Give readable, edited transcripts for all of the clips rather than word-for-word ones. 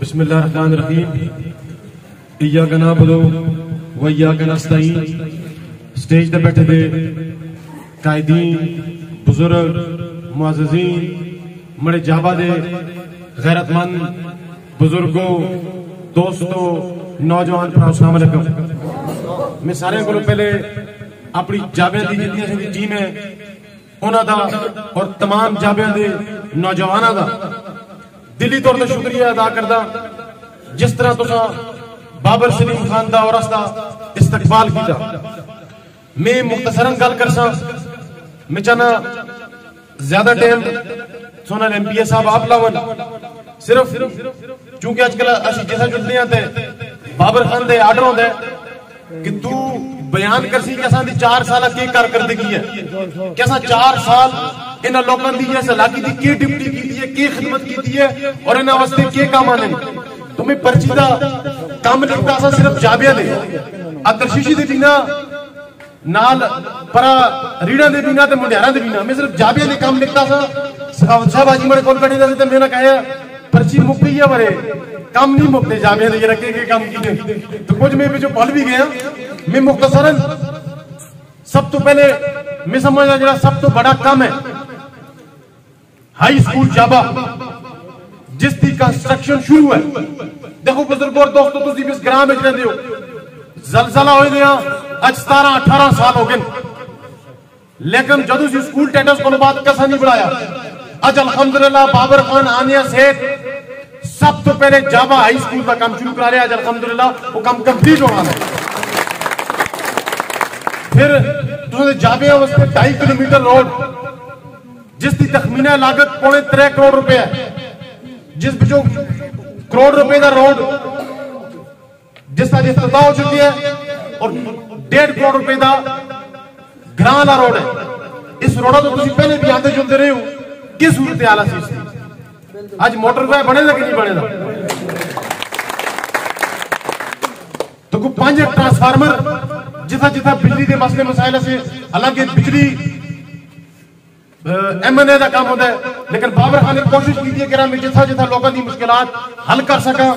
बिस्मिल्लाहिर्रहमानिर्रहीम। इय्याका नअबुदु व इय्याका नस्तईन। स्टेज पे बैठे थे कायदीन, बुजुर्ग, मुअज़्ज़िज़ीन, बड़े जाबादे, गैरतमंद बुजुर्गों, दोस्तों, नौजवान भराओ, अस्सलाम वालेकुम। मैं सारे को पहले अपनी जाबियां दी जितनी टीम है उन्हां दा और तमाम जाबियां दे नौजवानों का दिली तौर पर शुक्रिया अदा करदा जिस तरह तुसा बाबर सलीम खान दा और उसदा इस्तकबाल किया। मैं मुख्तसरन गल करसा, मैं चाहना ज्यादा टाइम सोनल MPA साहब आप लावन, सिर्फ चूंकि आजकल असि जैसा जुड़ते हैं बाबर खान दे आर्डर होंदा है कि तू बयान करसी कि असां दी 4 साल की कारकर्दगी है, कि असां 4 साल इन्हां लोकां दी इस इलाके दी की ड्यूटी की है, की खिदमत की है और इन्हां वास्ते के काम आने। तुम्हें पर्ची दा काम लिखता असां सिर्फ जाबिया दे अतरशीशी दे बिना नाल परा रीड़ा दे बिना ते मुंडियारा दे बिना मैं सिर्फ जाबिया दे काम लिखता सा। सखावत साहब आज मेरे कोल बैठे थे, मैंने कहा पर्ची मुक गई है मरे काम नहीं मुकते जाबिया दे रखे के काम की तो कुछ मैं जो भूल भी गया। मैं मुख्तसरन सब तो पहले मैं समझा जरा सब तो बड़ा काम है हाई स्कूल जाबा जिसकी कंस्ट्रक्शन शुरू है। देखो बुजुर्गों और दोस्तों, तुम इस ग्राम में रहते हो, जलजला हो गया आज 17-18 साल हो गए, लेकिन जदों से स्कूल टेटस को बाद कसा नहीं बढ़ाया। आज अल्हम्दुलिल्लाह बाबर खान आनिया से सब तो पहले जाबा हाई स्कूल का काम शुरू करा रहे। आज अल्हम्दुलिल्लाह वो काम कंप्लीट होना है। फिर तुझे जाबिया वास्ते 2.5 किलोमीटर रोड जिसकी तखमीना लागत 3.25 करोड़ रुपए है, जिस जो करोड़ रुपए का रोड जिसका इफ्तिताह हो चुकी है और 1.5 करोड़ रुपए का ग्रां वाला रोड है। इस रोड तो तुम पहले भी आते जुलते रहे हो कि सूरत हाल सी आज मोटरवे बनेगा कि नहीं बनेगा। तो 5 ट्रांसफार्मर जिथा जिथा बिजली के मसले मसाइल से, हालांकि बिजली MNA का काम होता है, लेकिन बाबर खान ने कोशिश की थी कि मैं जिथा जिथा लोगों की मुश्किलात हल कर सका।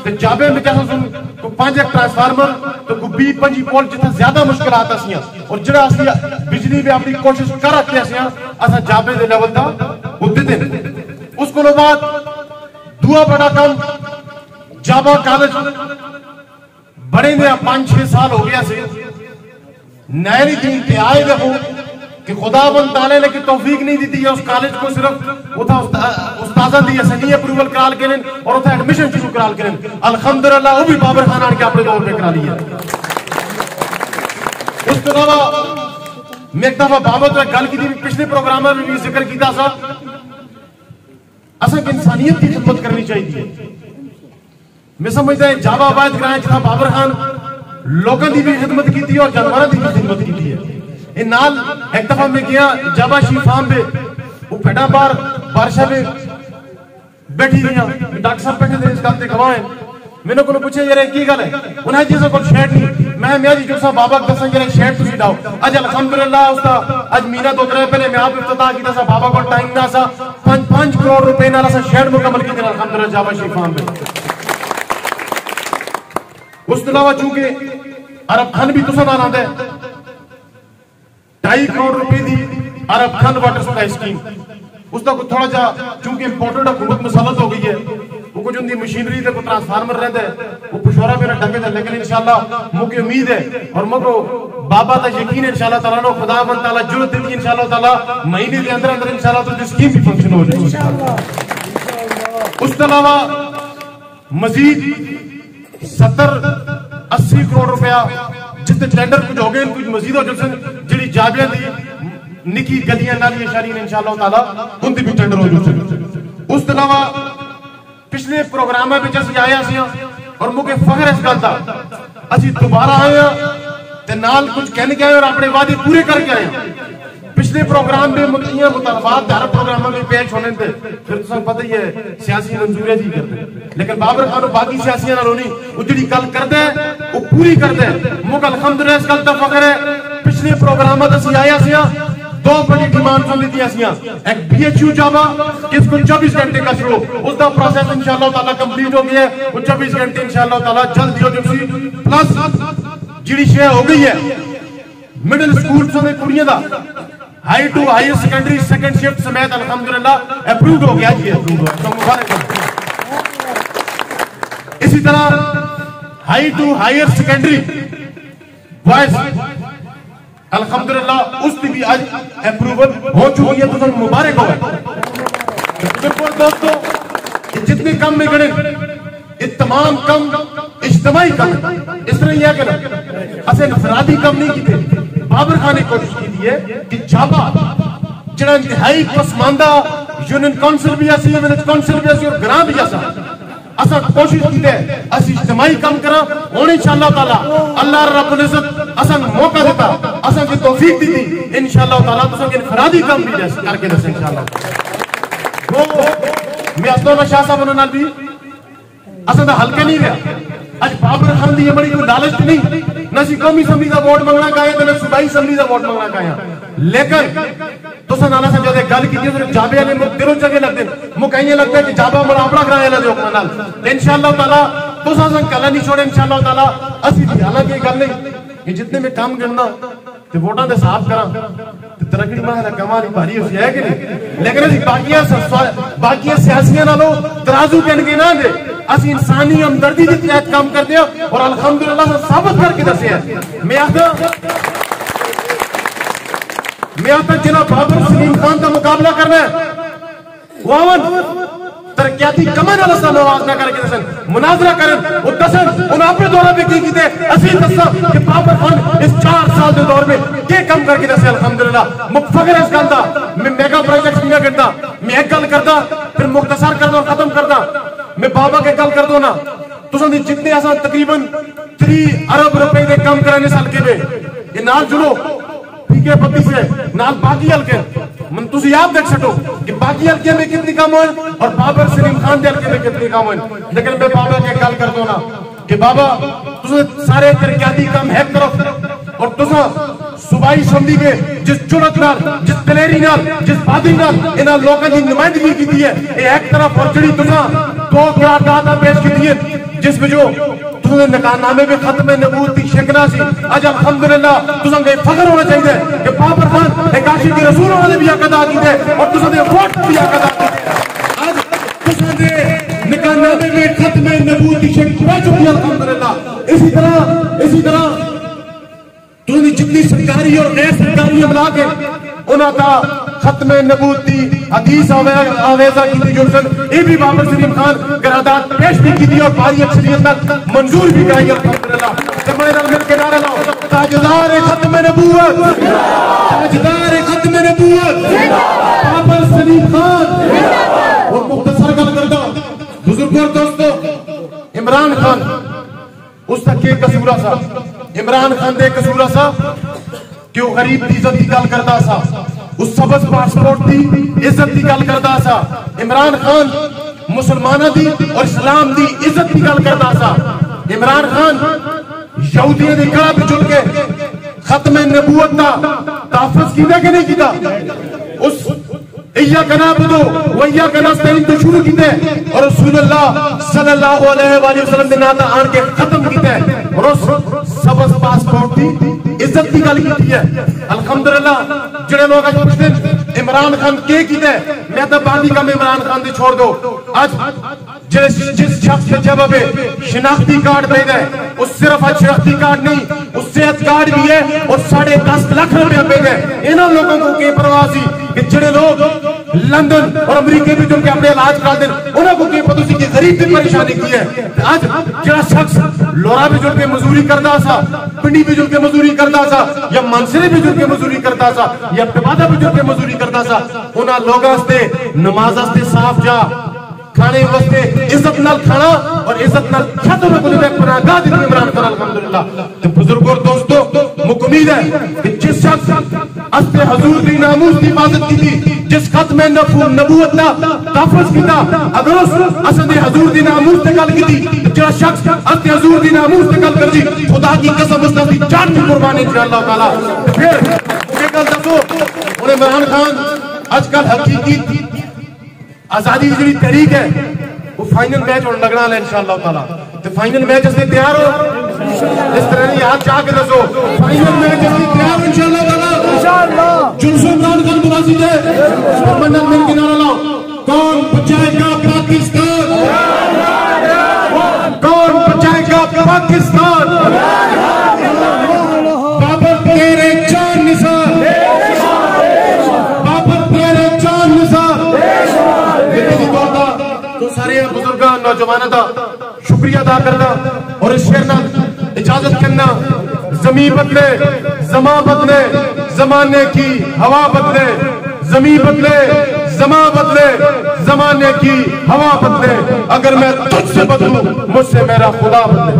तो जाबे में कैसा सुन को 5 ट्रांसफार्मर तो को 20-25 पोल जिथा ज्यादा मुश्किलात आसियां और जड़ा असली बिजली में अपनी कोशिश कर रखे आसियां असा जाबे दे लेवल दा होते थे। उसको बाद दुआ बड़ा काम जाबा कॉलेज बड़े ने 5-6 साल हो गया से नए दिन पे आए। देखो कि खुदावंद ताले ने की तौफीक नहीं दी है उस कॉलेज को सिर्फ उथा उस्तादा दी सनी अप्रूवल करा के और उथा एडमिशन शुरू करा के अल्हम्दुलिल्लाह वो भी बाबर खान आके अपने दौर पे करा लिया। उसके अलावा मैं एक दफा बाबर तो गल की पिछले प्रोग्राम में भी जिक्र किया था, असा इंसानियत की खिदमत करनी चाहिए। मैं समझता है जाबा आबाद कराया जिथा बाबर खान लोगों की भी खिदमत की और जानवरों की भी खिदमत की है। नाल एक दफा मैं गया जाबा शी फार्म पे, वो पेड़ा बार बारिशा में बैठी रही, डॉक्टर साहब बैठे थे इस गल के गवाह। मैंने को पूछे यार की गल है, उन्हें जिस को शेड नहीं मैं जी जो बाबा दसा जरा शेड तुम डाओ। अज अल्हम्दुलिल्लाह उसका अज महीना 2-3 पहले मैं आप इफ्तिताह किया था, बाबा को टाइम ना सा 5 करोड़ रुपए नाल असा शेड मुकम्मल किया अल्हम्दुलिल्लाह जाबा शी फार्म पे। उसके अलावा चूंकि अरब खान भी तुसा नाल आंदा है 2.5 करोड़ रुपए की अरब खान वाटर सप्लाई स्कीम, उसका थोड़ा जा चूंकि इंपोर्टेड हुकूमत मसलत हो गई है, वो कुछ उनकी मशीनरी से ट्रांसफार्मर रहता है वो पुशवारा मेरा ढंगे था, लेकिन इंशाल्लाह मुझे उम्मीद है और मुझे बाबा का यकीन है इंशाल्लाह ताला नो खुदावंद ताला जुर्रत दी इंशाल्लाह ताला महीने के अंदर अंदर इंशाल्लाह तो स्कीम भी फंक्शन हो जाएगी इंशाल्लाह। उसके अलावा मजीद 70-80 करोड़ रुपया जितने टेंडर कुछ हो गए कुछ मजीद हो जैसे जी जाबिया दी निकी गलियां नालियां शहरियां इंशाल्लाह ताला उनकी भी टेंडर हो जाए। उसके अलावा पिछले प्रोग्राम में असं आया और मुझे फखर इस गल का असि दोबारा आए ते नाल कुछ कहने के आए और अपने वादे पूरे करके आए। पिछले प्रोग्राम में मुतालबात हर प्रोग्राम में पेश होने थे, फिर तुम पता ही है सियासी मंजूरियां जी करते, लेकिन बाबर खान बाकी सियासियां नाल होनी वो जी गल करते हैं वो पूरी करते हैं। मुझे अल्हम्दुलिल्लाह इस गल का फखर है पिछले प्रोग्राम में असि आया दो बड़ी डिमांड्स दी एक BHU जावा किसको 24 घंटे का शुरू उसका प्रोसेस इंशाअल्लाह ताला कंप्लीट हो गया है। वो 24 घंटे इंशाअल्लाह ताला जल्द हो जुसी प्लस जिहड़ी शे हो गई है मिडिल स्कूल से कुड़ियां दा high to higher secondary second shift समेत अल्हम्दुलिल्लाह अप्रूव्ड हो गया जी, अप्रूव्ड हो तो मुबारक हो। इसी तरह high to higher secondary boys अल्हम्दुलिल्लाह उसकी भी आज अप्रूवल हो चुकी है, तो मुबारक हो। दोस्तों जितने कम में गणे ये तमाम कम इज्तिमाई कम इस तरह यह कि असें इंफरादी कम नहीं किए। बाबर खान ने कोशिश की है कि जाबा जड़ा इंतहाई पसमानदा यूनियन काउंसिल भी ऐसी विलेज काउंसिल भी ऐसी और ग्रां भी ऐसा असा कोशिश की है अस इज्तिमाई कम करा और इंशाअल्लाह ताला अल्लाह रब्बुल इज्जत असा मौका देता असा की तौफीक दी थी इंशाअल्लाह ताला तुसा के इंफरादी कम भी दस करके दस इंशाअल्लाह। वो मैं असदोना शाह साहब नाल भी असा दा हल्का नहीं रहा। आज बाबर खान दी बड़ी कोई लालच नहीं ना सी कौमी असम्बली दा वोट मंगना काया ते ना सूबाई असम्बली दा वोट मंगना काया, लेकिन तुसा नाला से जदे गल की ते जाबे वाले मुक दिलों जगह लगदे मुक कहीं लगदा है कि जाबा मुकाबला कराने वाले हुक्म नाल इंशाअल्लाह ताला तुसा सन कला नहीं छोड़े इंशाअल्लाह ताला। असि हालांकि गल नहीं कि जितने में काम करना ते वोटां दे हिसाब करा ते तरक्की माहला कमाल भारी हो है कि नहीं, लेकिन असि बाकी सियासियां नालों तराजू कन के ना दे असि इंसानी हमदर्दी के तहत काम करते हैं और अल्हम्दुलिल्लाह साबित करके दसे हैं। मैं आता जिला बाबर सलीम खान का मुकाबला करना है वावन तरक्याती कमन अलसा नवाज ना करके दसन मुनाजरा करन और दसन उन आपने दौरा पे की कीते असि दसा कि बाबर खान इस 4 साल के दौर में के कम करके दसे अल्हम्दुलिल्लाह मुफखर इस गल दा मैं मेगा प्रोजेक्ट नहीं करता मैं एक गल करदा फिर मुख्तसर कर दो खत्म करदा मैं बाबा के गल कर दो ना तुम जितने असा तकरीबन 3 अरब रुपए के कम कराने साल के ये नाल जुड़ो ठीक है पति से नाल बाकी हल्के मन तुम याद देख सको कि बाकी हल्के में कितनी कम हो और बाबर सलीम खान के हल्के में कितनी कम हो, लेकिन मैं बाबा के गल कर दो ना कि बाबा तुम सारे तरक्याती काम है करो और तुम सूबाई असम्बली के जिस जुड़त नाल जिस दलेरी नाल जिस बादी नाल इन्हां लोकां दी नुमाइंदगी की है ये एक तरफ और जड़ी तुम 2 करारदाद पेश की है जिसमें जो तुझे निकाहनामे में खत्म नबूवत की शिकना सी आज अल्हम्दुलिल्लाह तुझे के फख्र होना चाहिए कि बाबर खान एक आशिक रसूल ने भी अदा की है और तुझे वोट भी अदा की है। आज तुझे निकाहनामे में खत्म नबूवत की शिकना चुकी अल्हम्दुलिल्लाह। इसी तरह तुझे जितनी सरकारी और गैर सरकारी अमला के उन्हां दा खत्म नबूवत की हदीस आवेजा की जुलसन ये भी बाबर सलीम खान करारदाद पेश भी की और भारी अक्सरियत तक मंजूर भी कराई अल्हम्दुलिल्लाह। जमाना मिलकर नारा लाओ ताजदार खत्म नबूवत ताजदार खत्म नबूवत बाबर सलीम खान। और मुख्तसर गल करदा बुजुर्गों दोस्तों इमरान खान उसका के कसूरा सा इमरान खान दे कसूरा सा कि वो गरीब की इज्जत की गल करता सा उस सबस पासपोर्ट की इज्जत की गल करता सा इमरान खान मुसलमाना दी और इस्लाम दी इज्जत की गल करता सा इमरान खान यहूदियों के गला पे जुड़ के खत्म नबूवत का तहफ़्फ़ुज़ कीता कि नहीं कीता उस इय्याका नअबुदु व इय्याका नस्तईन तो शुरू कीते और रसूलुल्लाह सल्लल्लाहु अलैहि वसल्लम ने नाता आन के खत्म कीते और उस सबस पासपोर्ट की इज्जत की गल की है अल्हम्दुलिल्लाह। जेड़े लोग आज पूछते इमरान खान के कीते मैं तो बाकी काम इमरान खान दे छोड़ दो आज जिस शख्स के जब शिनाख्ती कार्ड दे दे उस सिर्फ आज शिनाख्ती कार्ड नहीं उस सेहत कार्ड भी है और 10.5 लाख रुपया पे दे इन लोगों को के परवाह सी कि जेड़े लोग लंदन और अमेरिका में जो अपने इलाज करा दें उन्होंने के पता सी कि गरीब की परेशानी की है। आज जेड़ा शख्स लोरा भी जुड़ के मजदूरी करता सा पिंडी भी जुड़ के मजदूरी करता सा या मानसरे भी जुड़ के मजदूरी करता सा या पिवादा भी जुड़ के मजदूरी करता सा उन्होंने लोगों से नमाज से साफ जा खाने वास्ते इज्जत नाल खाना और इज्जत नाल छत में कोई पनाहगाह दी इमरान खान अल्हम्दुलिल्लाह। तो बुजुर्गों दोस्तों मुझे उम्मीद है कि जिस शख्स अस्ते हजूर दी नामूस की हिफाजत की थी जिस खत्म नबूवत का तहफ़्फ़ुज़ कीता अगर उस असदे हजूर दी नामूस ते गल कीती जेड़ा शख्स अस्ते हजूर दी नामूस ते गल करदी खुदा की कसम उसकी जान की कुर्बानी इंशाअल्लाह ताला। फिर मुझे गल दसो इमरान खान आजकल हकीकी आजादी की जी तहरीक है वो फाइनल मैच और लगना है इंशाअल्लाह ताला। तो फाइनल मैच असली तैयार हो, इस तरह नहीं हाथ चाह के दसो फाइनल मैच असली तैयार हो इंशाअल्लाह ताला। जुल्फे इमरान खान बुलासी दे मन्नत मिल के नारा लाओ, कौन बचाएगा पाकिस्तान, कौन बचाएगा पाकिस्तान, बाबर तेरे चांद निसार, बाबर तेरे चांद निसार। तो सारे बुजुर्ग नौजवानों का शुक्रिया अदा करना और इस शेर ना इजाजत करना। जमीन बदले जमा बदले, जमाने की हवा बदले, जमीन बदले जमा बदले, जमाने की हवा बदले, अगर मैं तुझसे बदलूं मुझसे मेरा खुदा बदले।